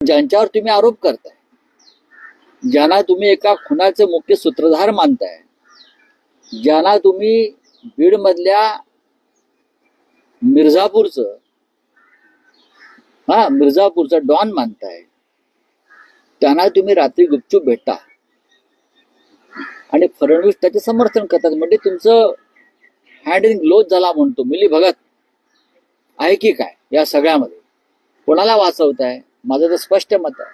ज्यांच्यावर तुम्ही आरोप करताय, ज्यांना तुम्ही एका खुनाचे मुख्य सूत्रधार मानताय, ज्यांना तुम्ही बीड मधल्या मिर्झापूरचं डॉन मानताय, त्यांना तुम्ही रात्री गुपचूप भेटता आणि फडणवीस त्याचे समर्थन करतात. म्हणजे तुमचं हँड इन ग्लोज झाला म्हणतो. मिली भगत आहे की काय या सगळ्यामध्ये? कोणाला वाचवताय? माझं तर स्पष्ट मत आहे,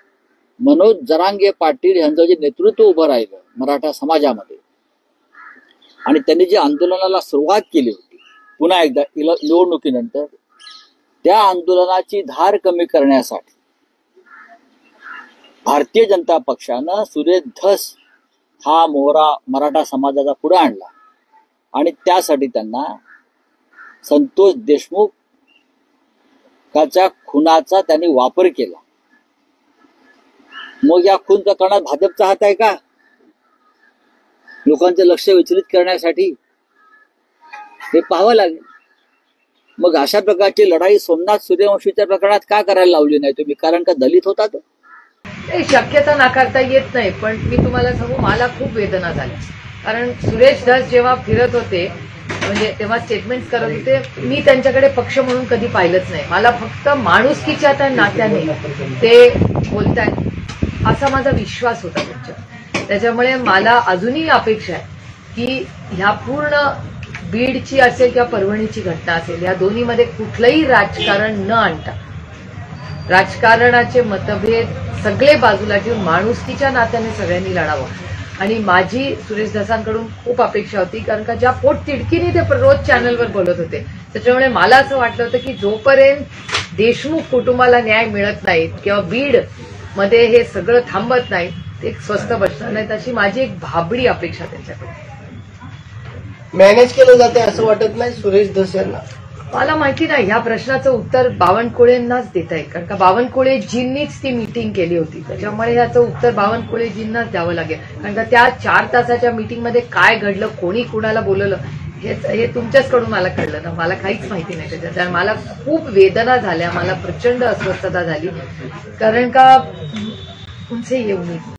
मनोज जरांगे पाटील यांचं जे नेतृत्व उभं राहिलं मराठा समाजामध्ये आणि त्यांनी जे आंदोलनाला सुरुवात केली होती पुन्हा एकदा निवडणुकीनंतर, त्या आंदोलनाची धार कमी करण्यासाठी भारतीय जनता पक्षानं सुरेश धस हा मोहरा मराठा समाजाचा पुढे आणला आणि त्यासाठी त्यांना संतोष देशमुखाच्या खुनाचा त्यांनी वापर केला. मग या खून प्रकरणात भाजपचा हात आहे का? लोकांचं लक्ष विचलित करण्यासाठी हे पाहावं लागेल. मग अशा प्रकारची लढाई सोमनाथ सूर्यवंशीच्या प्रकरणात का करायला लावली नाही तुम्ही? कारण का दलित होता तो? शक्यता नाकारता येत नाही, पण मी तुम्हाला सांगू, मला खूप वेदना झाल्या. कारण सुरेश धस जेव्हा फिरत होते, म्हणजे तेव्हा स्टेटमेंट्स करत होते, मी त्यांच्याकडे पक्ष म्हणून कधी पाहिलंच नाही. मला फक्त माणुसकीच्या त्या नात्याने ते बोलतायत असा माझा विश्वास होता त्यांच्यावर. त्याच्यामुळे मला अजूनही अपेक्षा आहे की ह्या पूर्ण बीडची असेल किंवा परभणीची घटना असेल, या दोन्हीमध्ये कुठलंही राजकारण न आणता, राजकारणाचे मतभेद सगळे बाजूला ठेवून माणुसकीच्या नात्याने सगळ्यांनी लढावं. आणि माझी सुरेश धसांकडून खूप अपेक्षा होती, कारण का ज्या पोट तिडकीने ते रोज चॅनलवर बोलत होते, त्याच्यामुळे मला असं वाटलं होतं की जोपर्यंत देशमुख कुटुंबाला न्याय मिळत नाही किंवा बीड मध्ये हे सगळं थांबत नाही, ते स्वस्थ बसणार नाहीत, अशी माझी एक भाबडी अपेक्षा त्यांच्याकडे. मॅनेज केलं जाते असं वाटत नाही सुरेश धस यांना? मला माहिती नाही, ह्या प्रश्नाचं उत्तर बावनकुळेंनाच देता येईल, कारण का बावनकुळेजींनीच ती मीटिंग केली होती. त्याच्यामुळे ह्याचं उत्तर बावनकुळेजींनाच द्यावं लागेल, कारण का त्या 4 तासाच्या मीटिंगमध्ये काय घडलं, कोणी कुणाला बोलवलं, हे तुमच्याचकडून मला कळलं ना. मला काहीच माहिती नाही त्याच्यात. मला खूप वेदना झाल्या, मला प्रचंड अस्वस्थता झाली, कारण का उनसे ये उम्मीद